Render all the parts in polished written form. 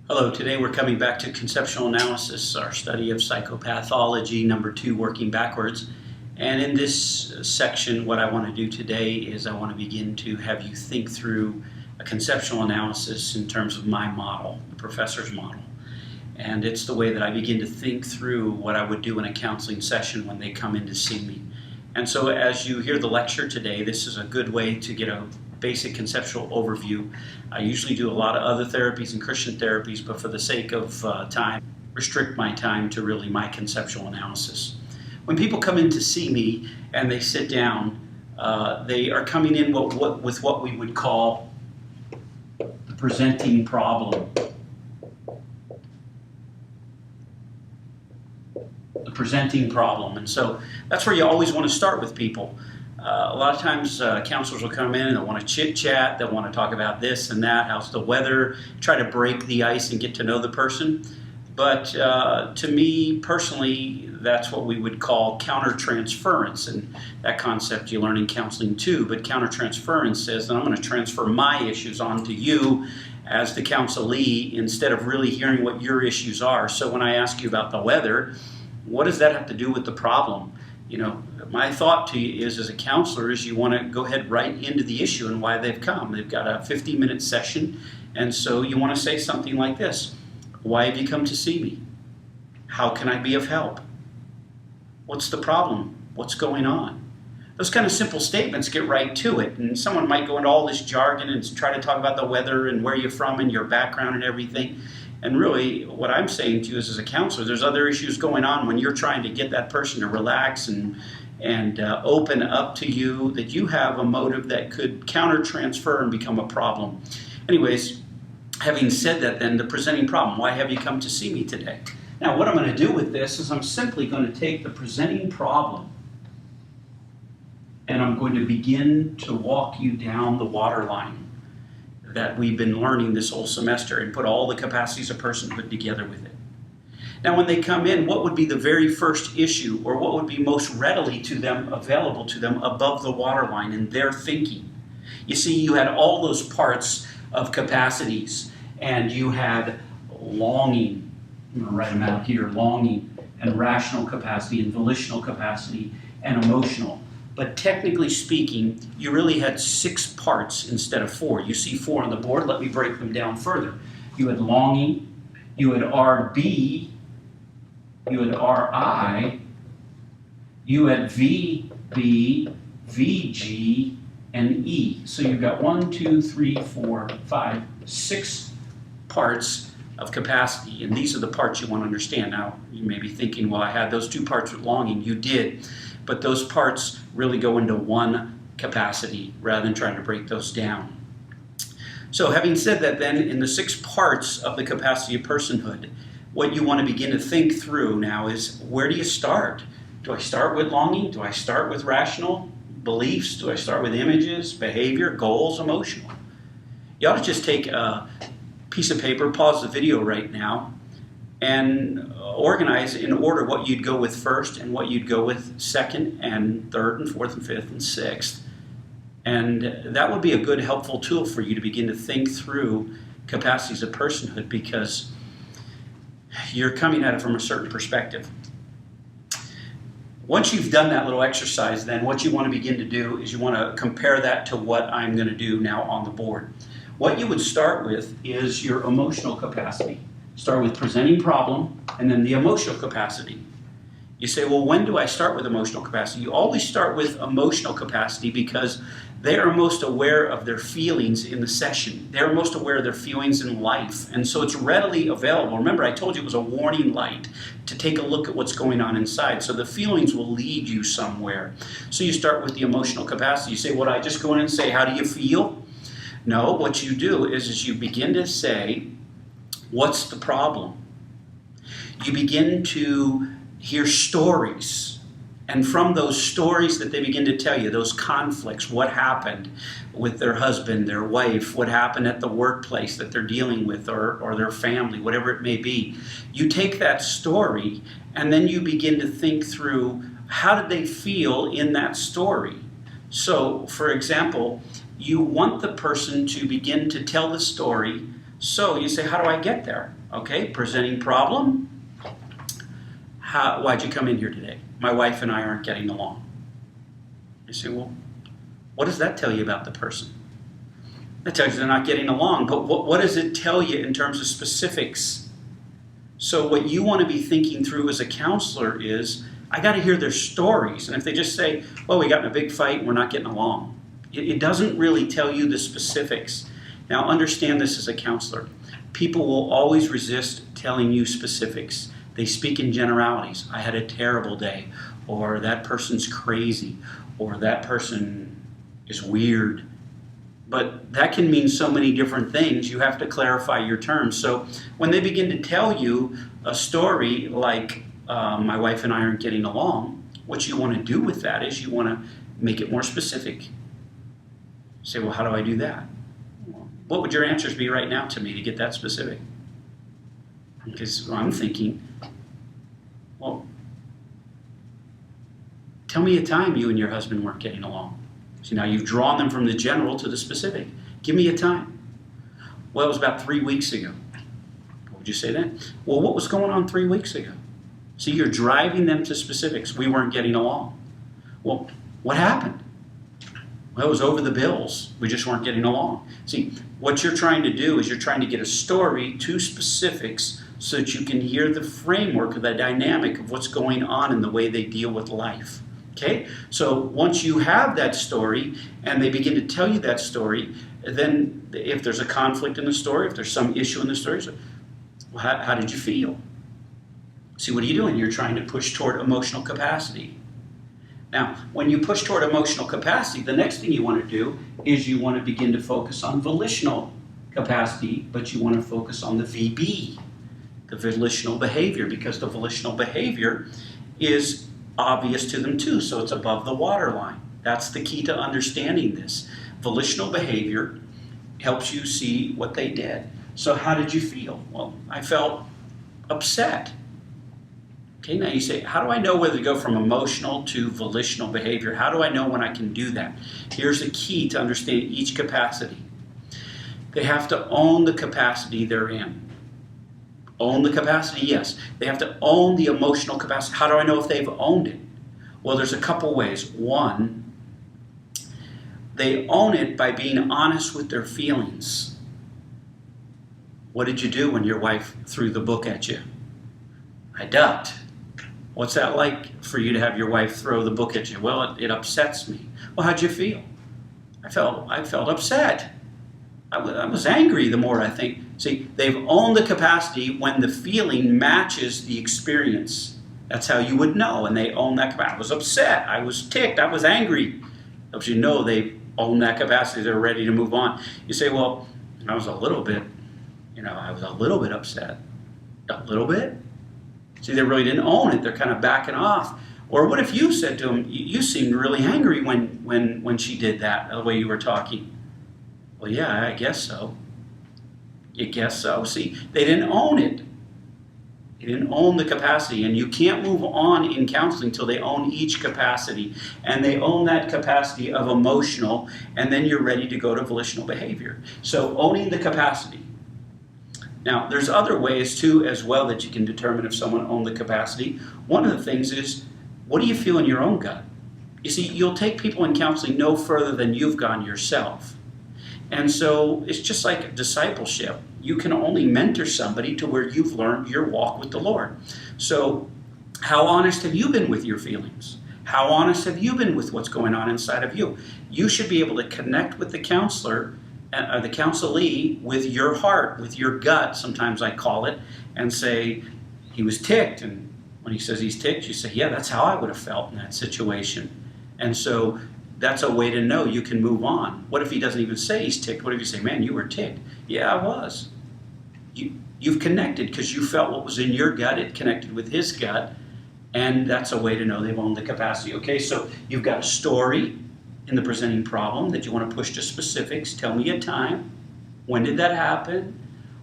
Hello, today we're coming back to conceptual analysis, our study of psychopathology, number 2, working backwards. And in this section, what I want to do today is I want to begin to have you think through a conceptual analysis in terms of my model, the professor's model. And it's the way that I begin to think through what I would do in a counseling session when they come in to see me. And so as you hear the lecture today, this is a good way to get a basic conceptual overview. I usually do a lot of other therapies and Christian therapies, but for the sake of time, restrict my time to really my conceptual analysis. When people come in to see me and they sit down, they are coming in with what we would call the presenting problem. The presenting problem. And so that's where you always want to start with people. A lot of times counselors will come in and they'll want to chit-chat, they'll want to talk about this and that, how's the weather, try to break the ice and get to know the person. But to me personally, that's what we would call countertransference, and that concept you learn in counseling too. But countertransference says that I'm going to transfer my issues onto you as the counselee instead of really hearing what your issues are. So when I ask you about the weather, what does that have to do with the problem? You know, my thought to you is, as a counselor, is you want to go ahead right into the issue and why they've come. They've got a 50-minute session, and so you want to say something like this. Why have you come to see me? How can I be of help? What's the problem? What's going on? Those kind of simple statements get right to it, and someone might go into all this jargon and try to talk about the weather and where you're from and your background and everything. And really, what I'm saying to you is, as a counselor, there's other issues going on when you're trying to get that person to relax and open up to you, that you have a motive that could counter-transfer and become a problem. Anyways, having said that, then, the presenting problem. Why have you come to see me today? Now, what I'm going to do with this is I'm simply going to take the presenting problem and I'm going to begin to walk you down the waterline that we've been learning this whole semester and put all the capacities of personhood together with it. Now, when they come in, what would be the very first issue, or what would be most readily to them, available to them above the waterline in their thinking? You see, you had all those parts of capacities, and you had longing, I'm going to write them out here, longing, and rational capacity, and volitional capacity, and emotional. But technically speaking, you really had 6 parts instead of 4. You see 4 on the board. Let me break them down further. You had longing, you had RB, you had RI, you had VB, VG, and E. So you've got 1, 2, 3, 4, 5, 6 parts of capacity. And these are the parts you want to understand. Now, you may be thinking, well, I had those 2 parts with longing. You did. But those parts really go into one capacity rather than trying to break those down. So having said that, then, in the 6 parts of the capacity of personhood, what you want to begin to think through now is, where do you start? Do I start with longing? Do I start with rational beliefs? Do I start with images, behavior, goals, emotional? You ought to just take a piece of paper, pause the video right now, and organize in order what you'd go with first and what you'd go with second and third and fourth and fifth and sixth. And that would be a good, helpful tool for you to begin to think through capacities of personhood, because you're coming at it from a certain perspective. Once you've done that little exercise, then what you want to begin to do is you want to compare that to what I'm going to do now on the board. What you would start with is your emotional capacity. Start with presenting problem, and then the emotional capacity. You say, well, when do I start with emotional capacity? You always start with emotional capacity because they are most aware of their feelings in the session. They're most aware of their feelings in life. And so it's readily available. Remember, I told you it was a warning light to take a look at what's going on inside. So the feelings will lead you somewhere. So you start with the emotional capacity. You say, well, I just go in and say, how do you feel? No, what you do is you begin to say, what's the problem? You begin to hear stories. And from those stories that they begin to tell you, those conflicts, what happened with their husband, their wife, what happened at the workplace that they're dealing with, or their family, whatever it may be. You take that story and then you begin to think through, how did they feel in that story? So, for example, you want the person to begin to tell the story So you say, how do I get there? Okay, presenting problem. Why'd you come in here today? My wife and I aren't getting along. You say, well, what does that tell you about the person? That tells you they're not getting along, but what does it tell you in terms of specifics? So what you want to be thinking through as a counselor is, I got to hear their stories. And if they just say, well, we got in a big fight and we're not getting along, it doesn't really tell you the specifics. Now understand this as a counselor. People will always resist telling you specifics. They speak in generalities. I had a terrible day, or that person's crazy, or that person is weird. But that can mean so many different things. You have to clarify your terms. So when they begin to tell you a story like, my wife and I aren't getting along, what you want to do with that is you want to make it more specific. Say, well, how do I do that? What would your answers be right now to me to get that specific? Because I'm thinking, well, tell me a time you and your husband weren't getting along. See, now you've drawn them from the general to the specific. Give me a time. Well, it was about 3 weeks ago. What would you say then? Well, what was going on 3 weeks ago? See, you're driving them to specifics. We weren't getting along. Well, what happened? Well, it was over the bills. We just weren't getting along. See, what you're trying to do is you're trying to get a story to specifics so that you can hear the framework of the dynamic of what's going on in the way they deal with life. Okay? So once you have that story and they begin to tell you that story, then if there's a conflict in the story, if there's some issue in the story, so, well, how did you feel? See, what are you doing? You're trying to push toward emotional capacity. Now, when you push toward emotional capacity, the next thing you want to do is you want to begin to focus on volitional capacity, but you want to focus on the VB, the volitional behavior, because the volitional behavior is obvious to them too, so it's above the waterline. That's the key to understanding this. Volitional behavior helps you see what they did. So how did you feel? Well, I felt upset. Okay, now you say, how do I know whether to go from emotional to volitional behavior? How do I know when I can do that? Here's the key to understanding each capacity. They have to own the capacity they're in. Own the capacity, yes. They have to own the emotional capacity. How do I know if they've owned it? Well, there's a couple ways. One, they own it by being honest with their feelings. What did you do when your wife threw the book at you? I ducked. What's that like for you to have your wife throw the book at you? Well, it upsets me. Well, how'd you feel? I felt upset. I was angry the more I think. See, they've owned the capacity when the feeling matches the experience. That's how you would know, and they own that capacity. I was upset. I was ticked. I was angry. Helps you know they own that capacity. They're ready to move on. You say, well, I was a little bit upset. A little bit? See, they really didn't own it. They're kind of backing off. Or what if you said to them, you seemed really angry when she did that, the way you were talking? Well, yeah, I guess so. You guess so. See, they didn't own it. They didn't own the capacity. And you can't move on in counseling until they own each capacity. And they own that capacity of emotional, and then you're ready to go to volitional behavior. So owning the capacity. Now, there's other ways, too, as well, that you can determine if someone owned the capacity. One of the things is, what do you feel in your own gut? You see, you'll take people in counseling no further than you've gone yourself. And so it's just like discipleship. You can only mentor somebody to where you've learned your walk with the Lord. So how honest have you been with your feelings? How honest have you been with what's going on inside of you? You should be able to connect with the counselor, the counselee, with your heart, with your gut, sometimes I call it, and say, he was ticked. And when he says he's ticked, you say, yeah, that's how I would have felt in that situation. And so that's a way to know you can move on. What if he doesn't even say he's ticked? What if you say, man, you were ticked? Yeah, I was. You've connected because you felt what was in your gut. It connected with his gut. And that's a way to know they've owned the capacity. Okay, so you've got a story in the presenting problem that you want to push to specifics. Tell me a time. When did that happen?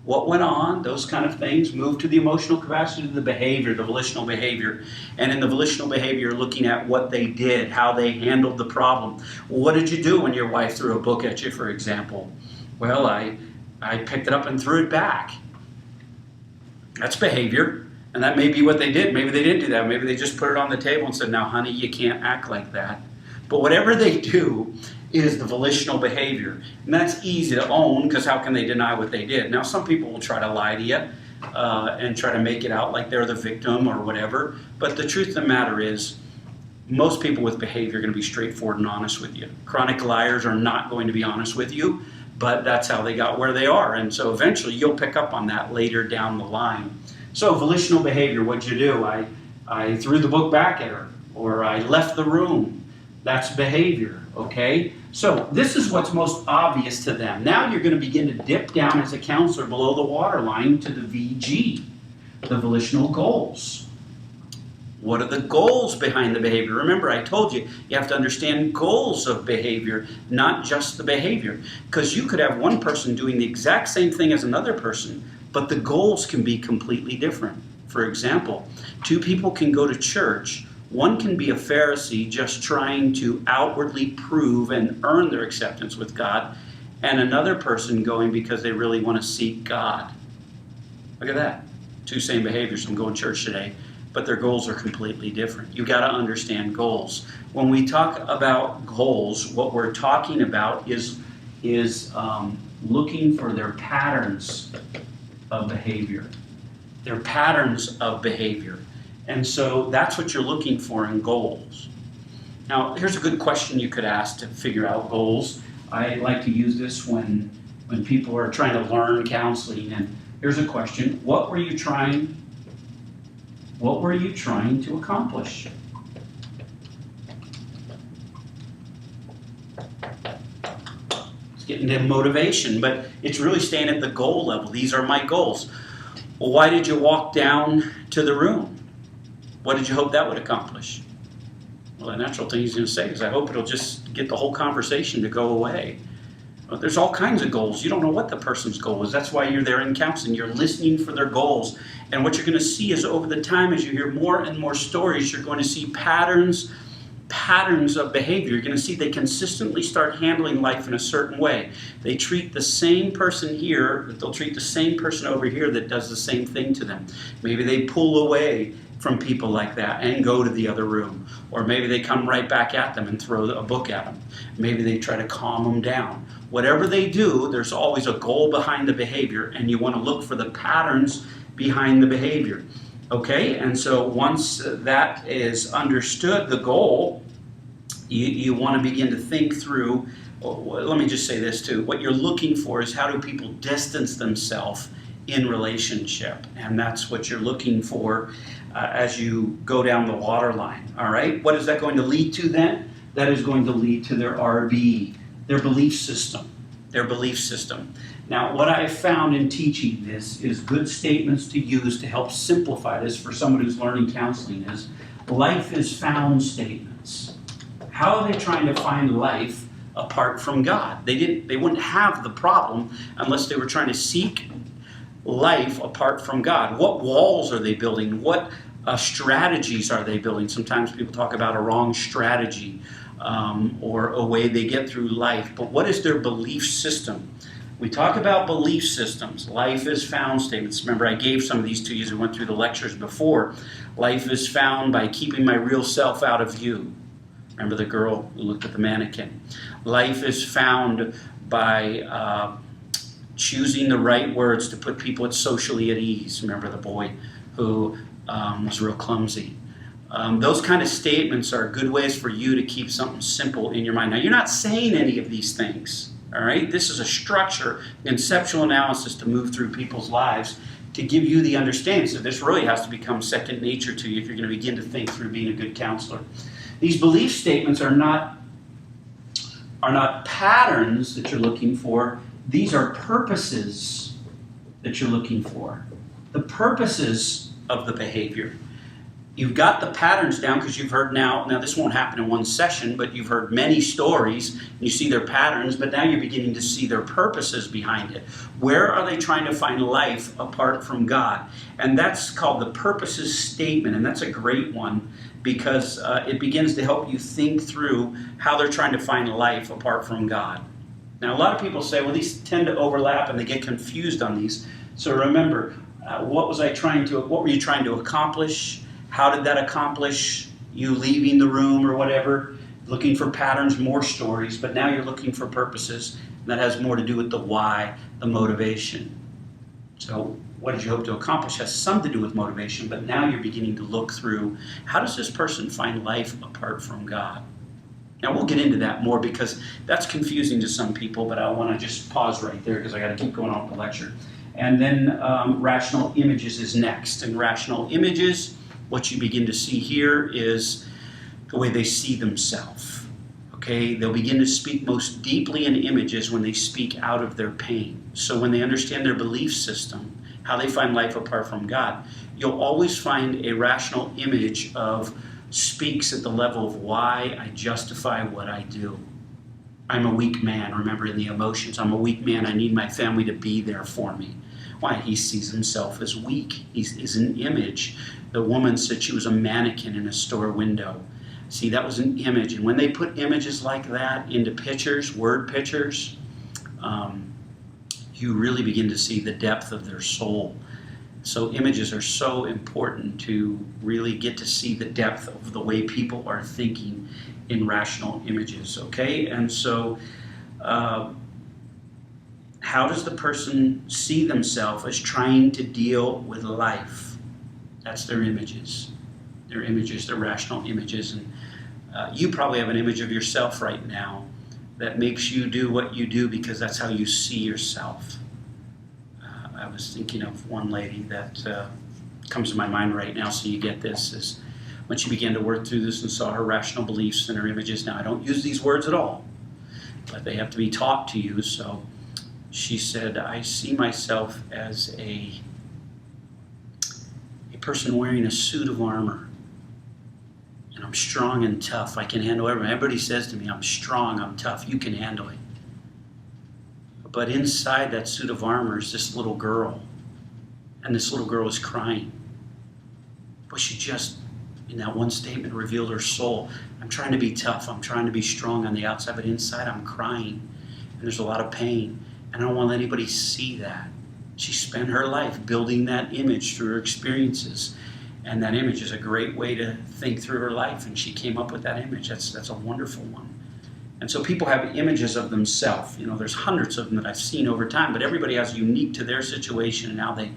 What went on? Those kind of things. Move to the emotional capacity, to the behavior, the volitional behavior. And in the volitional behavior, looking at what they did, how they handled the problem. Well, what did you do when your wife threw a book at you, for example? Well, I I picked it up and threw it back. That's behavior. And that may be what they did. Maybe they didn't do that. Maybe they just put it on the table and said, now, honey, you can't act like that. But whatever they do is the volitional behavior. And that's easy to own, because how can they deny what they did? Now, some people will try to lie to you and try to make it out like they're the victim or whatever. But the truth of the matter is, most people with behavior are going to be straightforward and honest with you. Chronic liars are not going to be honest with you, but that's how they got where they are. And so eventually you'll pick up on that later down the line. So volitional behavior, what'd you do? I threw the book back at her, or I left the room. That's behavior, okay? So this is what's most obvious to them. Now you're going to begin to dip down as a counselor below the waterline to the VG, the volitional goals. What are the goals behind the behavior? Remember, I told you, you have to understand goals of behavior, not just the behavior. Because you could have one person doing the exact same thing as another person, but the goals can be completely different. For example, two people can go to church. One can be a Pharisee just trying to outwardly prove and earn their acceptance with God, and another person going because they really want to seek God. Look at that. Two same behaviors. I'm going to church today, but their goals are completely different. You've got to understand goals. When we talk about goals, what we're talking about is looking for their patterns of behavior. Their patterns of behavior. And so that's what you're looking for in goals. Now, here's a good question you could ask to figure out goals. I like to use this when people are trying to learn counseling. And here's a question. What were you trying to accomplish? It's getting to motivation, but it's really staying at the goal level. These are my goals. Well, why did you walk down to the room? What did you hope that would accomplish? Well, the natural thing he's going to say is, I hope it'll just get the whole conversation to go away. Well, there's all kinds of goals. You don't know what the person's goal is. That's why you're there in counseling. You're listening for their goals. And what you're going to see is, over the time, as you hear more and more stories, you're going to see patterns of behavior. You're going to see they consistently start handling life in a certain way. They treat the same person here, but they'll treat the same person over here that does the same thing to them. Maybe they pull away from people like that and go to the other room. Or maybe they come right back at them and throw a book at them. Maybe they try to calm them down. Whatever they do, there's always a goal behind the behavior, and you want to look for the patterns behind the behavior. Okay, and so once that is understood, the goal, you want to begin to think through, let me just say this too, what you're looking for is, how do people distance themselves in relationship? And that's what you're looking for as you go down the water line. All right, what is that going to lead to then? That is going to lead to their RB, their belief system. Their belief system. Now, what I have found in teaching this is good statements to use to help simplify this for someone who's learning counseling is, life is found statements. How are they trying to find life apart from God? They wouldn't have the problem unless they were trying to seek life apart from God. What walls are they building? What strategies are they building? Sometimes people talk about a wrong strategy or a way they get through life. But what is their belief system? We talk about belief systems. Life is found statements. Remember, I gave some of these to you as we went through the lectures before. Life is found by keeping my real self out of view. Remember the girl who looked at the mannequin. Life is found by choosing the right words to put people socially at ease. Remember the boy who was real clumsy. Those kind of statements are good ways for you to keep something simple in your mind. Now, you're not saying any of these things, all right? This is a structure, conceptual analysis to move through people's lives to give you the understanding. So this really has to become second nature to you if you're going to begin to think through being a good counselor. These belief statements are not patterns that you're looking for. These are purposes that you're looking for. The purposes of the behavior. You've got the patterns down because you've heard now this won't happen in one session, but you've heard many stories, and you see their patterns, but now you're beginning to see their purposes behind it. Where are they trying to find life apart from God? And that's called the purposes statement, and that's a great one because it begins to help you think through how they're trying to find life apart from God. Now, a lot of people say, well, these tend to overlap and they get confused on these. So remember, what were you trying to accomplish? How did that accomplish you leaving the room or whatever? Looking for patterns, more stories, but now you're looking for purposes. And that has more to do with the why, the motivation. So what did you hope to accomplish has some to do with motivation, but now you're beginning to look through, how does this person find life apart from God? Now we'll get into that more because that's confusing to some people, but I want to just pause right there because I got to keep going on with the lecture. And then rational images is next. And rational images, what you begin to see here is the way they see themselves. Okay, they'll begin to speak most deeply in images when they speak out of their pain. So when they understand their belief system, how they find life apart from God, you'll always find a rational image of speaks at the level of why I justify what I do. I'm a weak man, remember, in the emotions. I'm a weak man. I need my family to be there for me. Why? He sees himself as weak. He's an image. The woman said she was a mannequin in a store window. See, that was an image. And when they put images like that into pictures, word pictures, you really begin to see the depth of their soul. So images are so important to really get to see the depth of the way people are thinking in rational images, okay? And so how does the person see themselves as trying to deal with life? That's their images. Their images, their rational images. And you probably have an image of yourself right now that makes you do what you do because that's how you see yourself. I was thinking of one lady that comes to my mind right now, so you get this, is when she began to work through this and saw her rational beliefs and her images. Now, I don't use these words at all, but they have to be taught to you. So she said, I see myself as a person wearing a suit of armor. And I'm strong and tough. I can handle everything. Everybody says to me, I'm strong, I'm tough, you can handle it. But inside that suit of armor is this little girl. And this little girl is crying. But she just, in that one statement, revealed her soul. I'm trying to be tough. I'm trying to be strong on the outside, but inside I'm crying. And there's a lot of pain. And I don't want to let anybody see that. She spent her life building that image through her experiences. And that image is a great way to think through her life. And she came up with that image. That's a wonderful one. And so people have images of themselves. You know, there's hundreds of them that I've seen over time, but everybody has unique to their situation and how they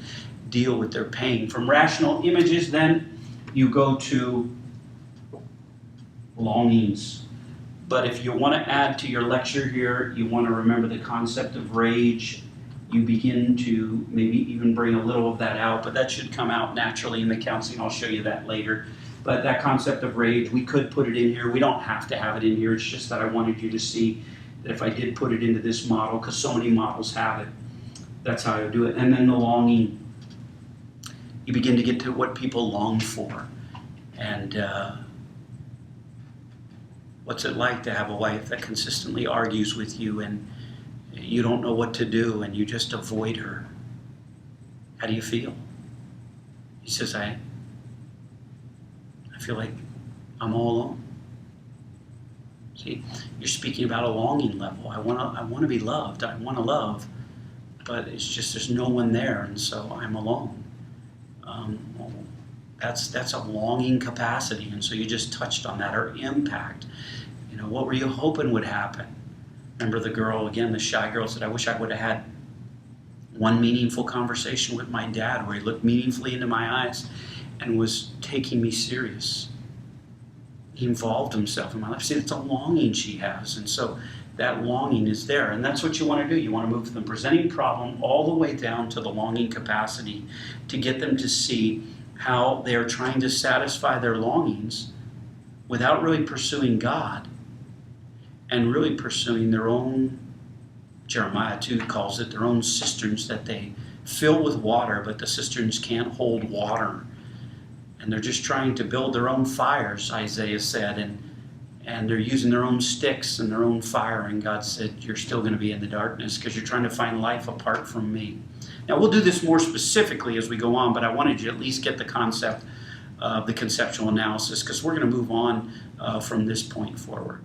deal with their pain. From rational images, then, you go to longings. But if you want to add to your lecture here, you want to remember the concept of rage. You begin to maybe even bring a little of that out, but that should come out naturally in the counseling. I'll show you that later. But that concept of rage, we could put it in here. We don't have to have it in here. It's just that I wanted you to see that if I did put it into this model, because so many models have it, that's how I would do it. And then the longing. You begin to get to what people long for. And what's it like to have a wife that consistently argues with you and you don't know what to do and you just avoid her? How do you feel? He says, I feel like I'm all alone. See, you're speaking about a longing level. I want to be loved. I want to love, but it's just there's no one there, and so I'm alone. Well, that's a longing capacity, and so you just touched on that, or impact. You know, what were you hoping would happen? Remember the girl again, the shy girl said, I wish I would have had one meaningful conversation with my dad where he looked meaningfully into my eyes and was taking me serious. He involved himself in my life. See, it's a longing she has, and so that longing is there, and that's what you want to do. You want to move from the presenting problem all the way down to the longing capacity to get them to see how they're trying to satisfy their longings without really pursuing God and really pursuing their own, Jeremiah 2 calls it, their own cisterns that they fill with water, but the cisterns can't hold water. And they're just trying to build their own fires, Isaiah said, and they're using their own sticks and their own fire. And God said, you're still going to be in the darkness because you're trying to find life apart from me. Now, we'll do this more specifically as we go on, but I wanted you to at least get the concept of the conceptual analysis because we're going to move on from this point forward.